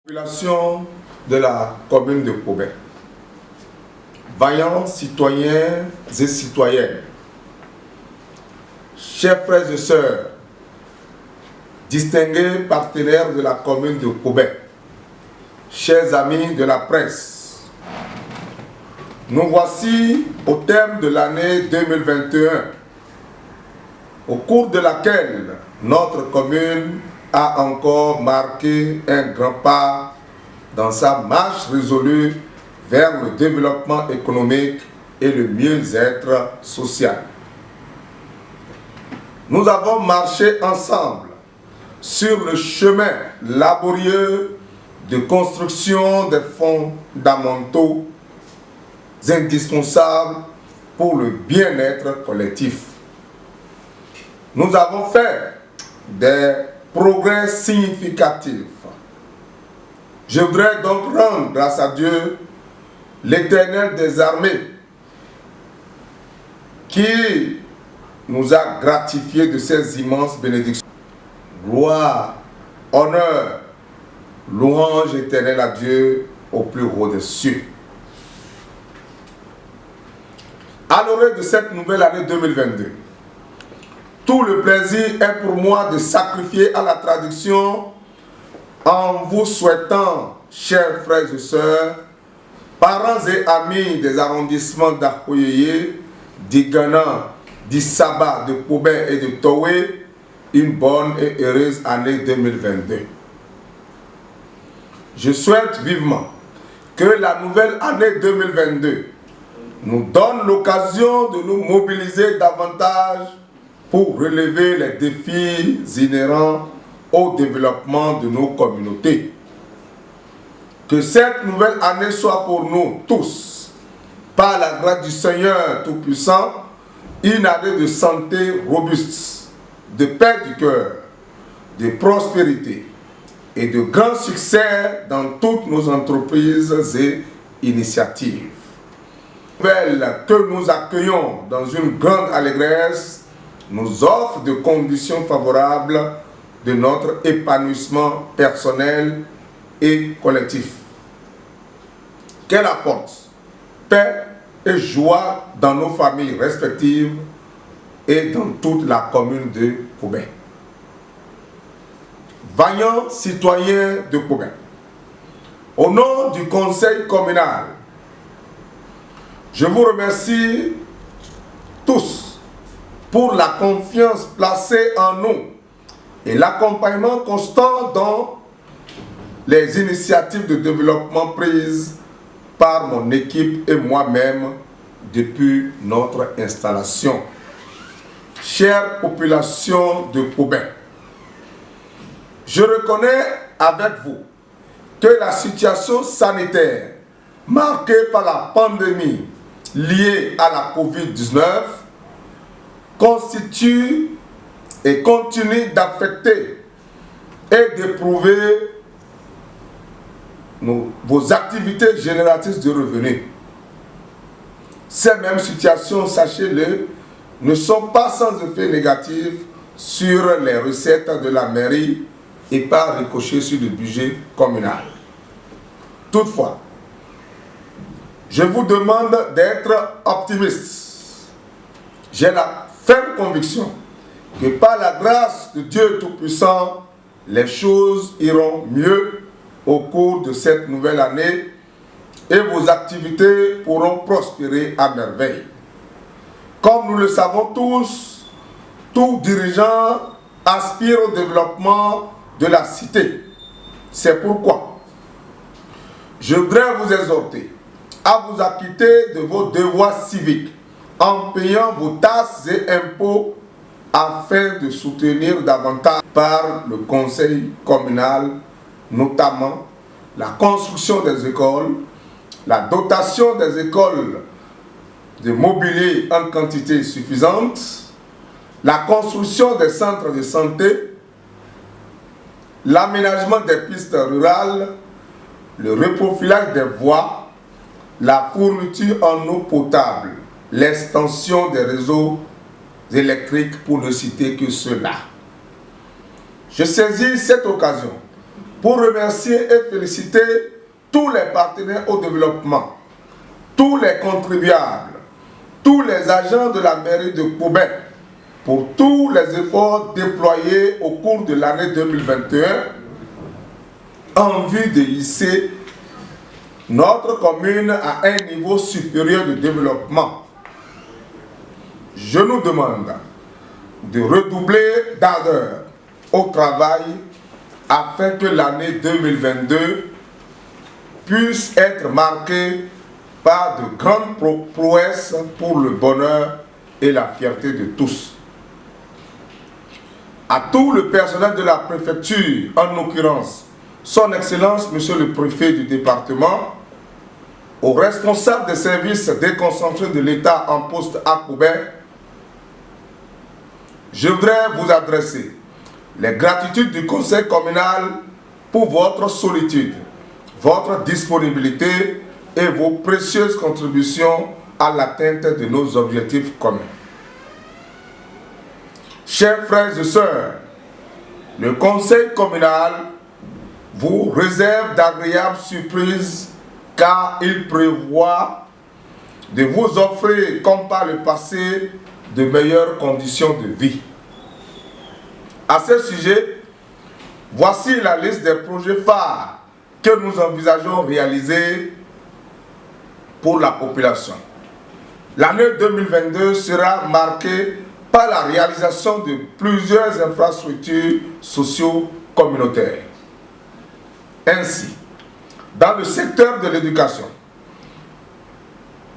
Population de la commune de Koubé, vaillants citoyens et citoyennes, chers frères et sœurs, distingués partenaires de la commune de Koubé, chers amis de la presse, nous voici au terme de l'année 2021, au cours de laquelle notre commune a encore marqué un grand pas dans sa marche résolue vers le développement économique et le mieux-être social. Nous avons marché ensemble sur le chemin laborieux de construction des fondamentaux indispensables pour le bien-être collectif. Nous avons fait des progrès significatifs. Je voudrais donc rendre grâce à Dieu, l'Éternel des armées, qui nous a gratifiés de ces immenses bénédictions. Gloire, honneur, louange éternelle à Dieu au plus haut des cieux. À l'orée de cette nouvelle année 2022, tout le plaisir est pour moi de sacrifier à la tradition en vous souhaitant, chers frères et sœurs, parents et amis des arrondissements d'Akoyeye, d'Igana, d'Issaba, de Koubé et de Towé, une bonne et heureuse année 2022. Je souhaite vivement que la nouvelle année 2022 nous donne l'occasion de nous mobiliser davantage pour relever les défis inhérents au développement de nos communautés. Que cette nouvelle année soit pour nous tous, par la grâce du Seigneur Tout-Puissant, une année de santé robuste, de paix du cœur, de prospérité et de grands succès dans toutes nos entreprises et initiatives. Nouvelle que nous accueillons dans une grande allégresse nous offre de conditions favorables de notre épanouissement personnel et collectif. Qu'elle apporte paix et joie dans nos familles respectives et dans toute la commune de Koubé. Vaillants citoyens de Koubé, au nom du conseil communal, je vous remercie tous pour la confiance placée en nous et l'accompagnement constant dans les initiatives de développement prises par mon équipe et moi-même depuis notre installation. Chère population de Koubé, je reconnais avec vous que la situation sanitaire marquée par la pandémie liée à la COVID-19 constitue et continue d'affecter et d'éprouver vos activités génératrices de revenus. Ces mêmes situations, sachez-le, ne sont pas sans effet négatif sur les recettes de la mairie et par ricochet sur le budget communal. Toutefois, je vous demande d'être optimiste. J'ai la ferme conviction que par la grâce de Dieu Tout-Puissant, les choses iront mieux au cours de cette nouvelle année et vos activités pourront prospérer à merveille. Comme nous le savons tous, tout dirigeant aspire au développement de la cité. C'est pourquoi je voudrais vous exhorter à vous acquitter de vos devoirs civiques en payant vos taxes et impôts afin de soutenir davantage par le conseil communal, notamment la construction des écoles, la dotation des écoles de mobilier en quantité suffisante, la construction des centres de santé, l'aménagement des pistes rurales, le reprofilage des voies, la fourniture en eau potable, l'extension des réseaux électriques pour ne citer que cela. Je saisis cette occasion pour remercier et féliciter tous les partenaires au développement, tous les contribuables, tous les agents de la mairie de Koubé pour tous les efforts déployés au cours de l'année 2021 en vue de hisser notre commune à un niveau supérieur de développement. Je nous demande de redoubler d'ardeur au travail afin que l'année 2022 puisse être marquée par de grandes prouesses pour le bonheur et la fierté de tous. À tout le personnel de la préfecture, en l'occurrence, Son Excellence, Monsieur le Préfet du département, aux responsables des services déconcentrés de l'État en poste à Koubé, je voudrais vous adresser les gratitudes du Conseil communal pour votre solitude, votre disponibilité et vos précieuses contributions à l'atteinte de nos objectifs communs. Chers frères et sœurs, le Conseil communal vous réserve d'agréables surprises car il prévoit de vous offrir, comme par le passé, de meilleures conditions de vie. À ce sujet, voici la liste des projets phares que nous envisageons réaliser pour la population. L'année 2022 sera marquée par la réalisation de plusieurs infrastructures socio-communautaires. Ainsi, dans le secteur de l'éducation,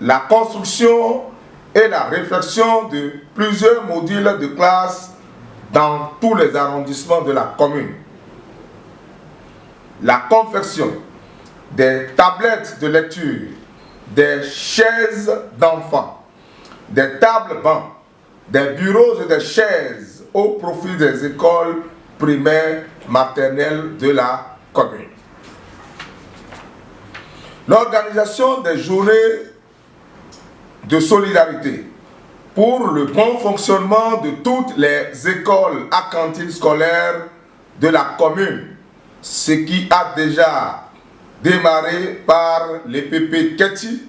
la construction et la réfection de plusieurs modules de classe dans tous les arrondissements de la commune, la confection des tablettes de lecture, des chaises d'enfants, des tables-bancs, des bureaux et des chaises au profit des écoles primaires maternelles de la commune. L'organisation des journées de solidarité pour le bon fonctionnement de toutes les écoles à cantine scolaire de la commune, ce qui a déjà démarré par les PP Keti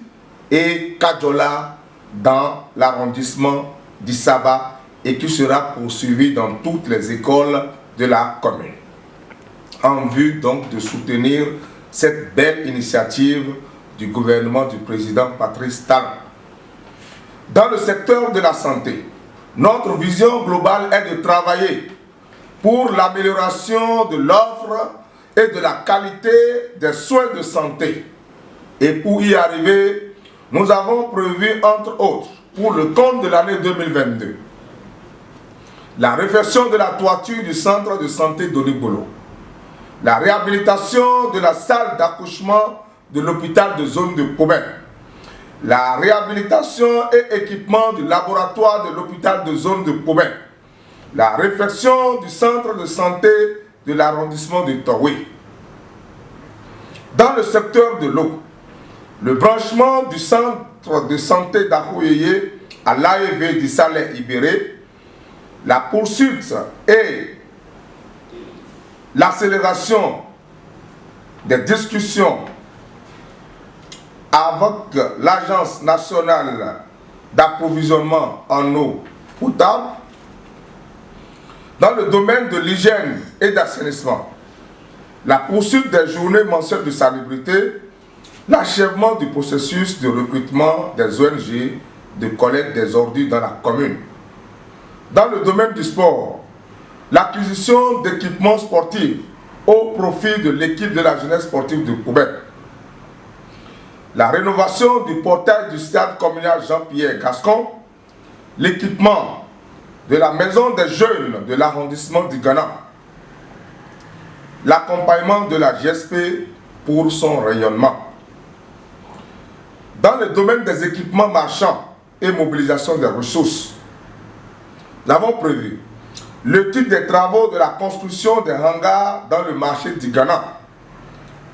et Kadjola dans l'arrondissement d'Issaba et qui sera poursuivi dans toutes les écoles de la commune, en vue donc de soutenir cette belle initiative du gouvernement du président Patrice Talon. Dans le secteur de la santé, notre vision globale est de travailler pour l'amélioration de l'offre et de la qualité des soins de santé. Et pour y arriver, nous avons prévu, entre autres, pour le compte de l'année 2022, la réfection de la toiture du centre de santé d'Olibolo, la réhabilitation de la salle d'accouchement de l'hôpital de zone de Koubé, la réhabilitation et équipement du laboratoire de l'hôpital de zone de Koubé, la réfection du centre de santé de l'arrondissement de Towé. Dans le secteur de l'eau, le branchement du centre de santé d'Akouyeye à l'AEV d'Issalé Ibéré, la poursuite et l'accélération des discussions avec l'Agence nationale d'approvisionnement en eau potable dans le domaine de l'hygiène et d'assainissement, la poursuite des journées mensuelles de salubrité, l'achèvement du processus de recrutement des ONG de collecte des ordures dans la commune. Dans le domaine du sport, l'acquisition d'équipements sportifs au profit de l'équipe de la jeunesse sportive de Koubé, la rénovation du portail du stade communal Jean-Pierre Gascon, l'équipement de la maison des jeunes de l'arrondissement du Ghana, l'accompagnement de la GSP pour son rayonnement. Dans le domaine des équipements marchands et mobilisation des ressources, nous avons prévu le titre des travaux de la construction des hangars dans le marché du Ghana,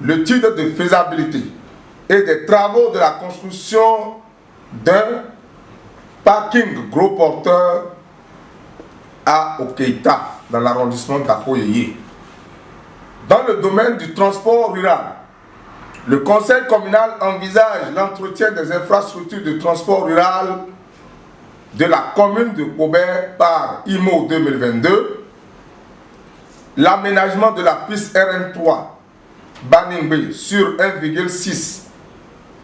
le titre de faisabilité et des travaux de la construction d'un parking gros porteur à Okeita, dans l'arrondissement d'Akoyeye. Dans le domaine du transport rural, le conseil communal envisage l'entretien des infrastructures de transport rural de la commune de Kobert par IMO 2022, l'aménagement de la piste RN3 Baningbe sur 1,6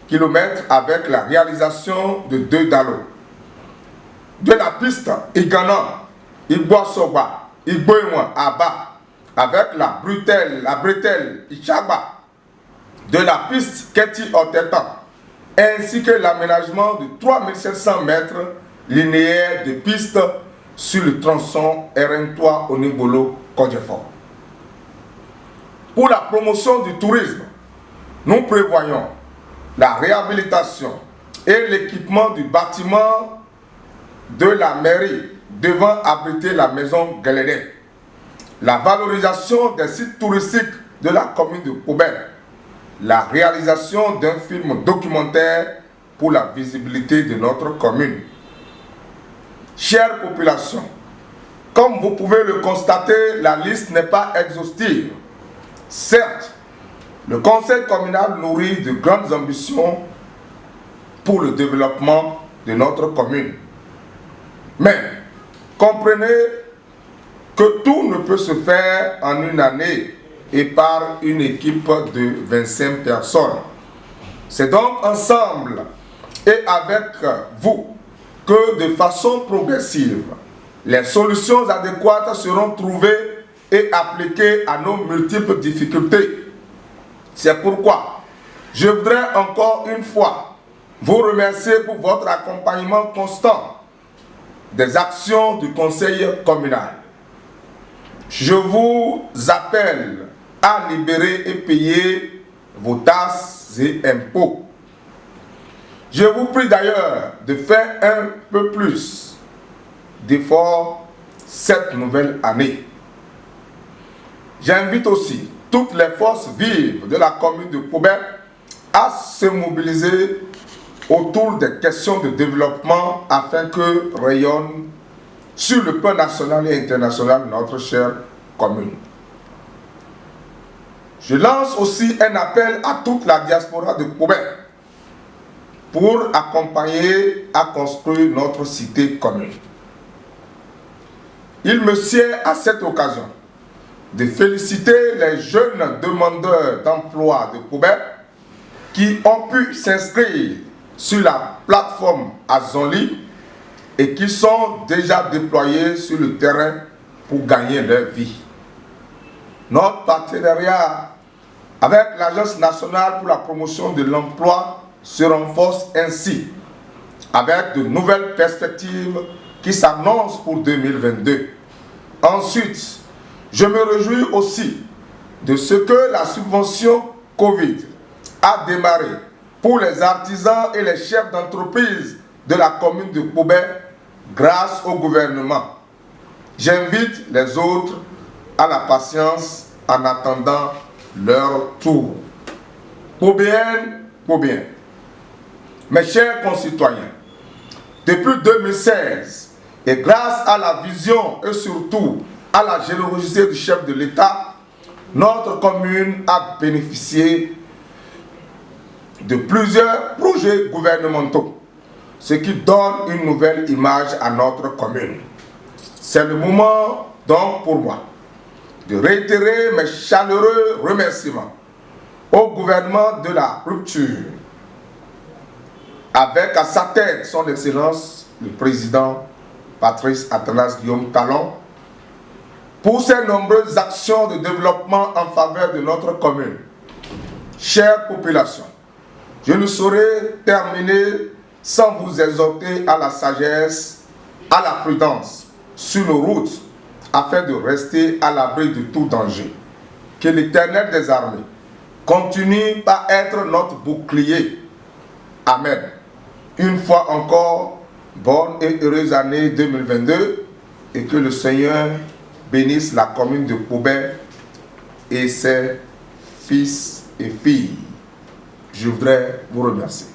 km avec la réalisation de 2 dallos, de la piste Igana, Igboasoba, Igboemwa, Aba, avec la bretelle Ichaba, de la piste Keti Oteta, ainsi que l'aménagement de 3700 mètres linéaires de piste sur le tronçon RN3 Onibolo Kodjefort. Pour la promotion du tourisme, nous prévoyons la réhabilitation et l'équipement du bâtiment de la mairie devant abriter la maison Galédé, la valorisation des sites touristiques de la commune de Kobert, la réalisation d'un film documentaire pour la visibilité de notre commune. Chère population, comme vous pouvez le constater, la liste n'est pas exhaustive. Certes, le conseil communal nourrit de grandes ambitions pour le développement de notre commune. Mais comprenez que tout ne peut se faire en une année et par une équipe de 25 personnes. C'est donc ensemble et avec vous que de façon progressive, les solutions adéquates seront trouvées et appliquées à nos multiples difficultés. C'est pourquoi je voudrais encore une fois vous remercier pour votre accompagnement constant des actions du conseil communal. Je vous appelle à libérer et payer vos taxes et impôts. Je vous prie d'ailleurs de faire un peu plus d'efforts cette nouvelle année. J'invite aussi toutes les forces vives de la commune de Kobert à se mobiliser autour des questions de développement afin que rayonne sur le plan national et international notre chère commune. Je lance aussi un appel à toute la diaspora de Kobert pour accompagner à construire notre cité commune. Il me sied à cette occasion de féliciter les jeunes demandeurs d'emploi de Kobert qui ont pu s'inscrire sur la plateforme Azonli et qui sont déjà déployés sur le terrain pour gagner leur vie. Notre partenariat avec l'Agence nationale pour la promotion de l'emploi se renforce ainsi avec de nouvelles perspectives qui s'annoncent pour 2022. Ensuite, je me réjouis aussi de ce que la subvention Covid a démarré pour les artisans et les chefs d'entreprise de la commune de Kobert grâce au gouvernement. J'invite les autres à la patience en attendant leur tour. Kobert. Mes chers concitoyens, depuis 2016, et grâce à la vision et surtout à la générosité du chef de l'État, notre commune a bénéficié de plusieurs projets gouvernementaux, ce qui donne une nouvelle image à notre commune. C'est le moment donc pour moi de réitérer mes chaleureux remerciements au gouvernement de la rupture, avec à sa tête son Excellence le Président Patrice Athanas Guillaume Talon, pour ses nombreuses actions de développement en faveur de notre commune. Chère population, je ne saurais terminer sans vous exhorter à la sagesse, à la prudence sur nos routes, afin de rester à l'abri de tout danger. Que l'Éternel des armées continue par être notre bouclier. Amen. Une fois encore, bonne et heureuse année 2022 et que le Seigneur bénisse la commune de Kobert et ses fils et filles. Je voudrais vous remercier.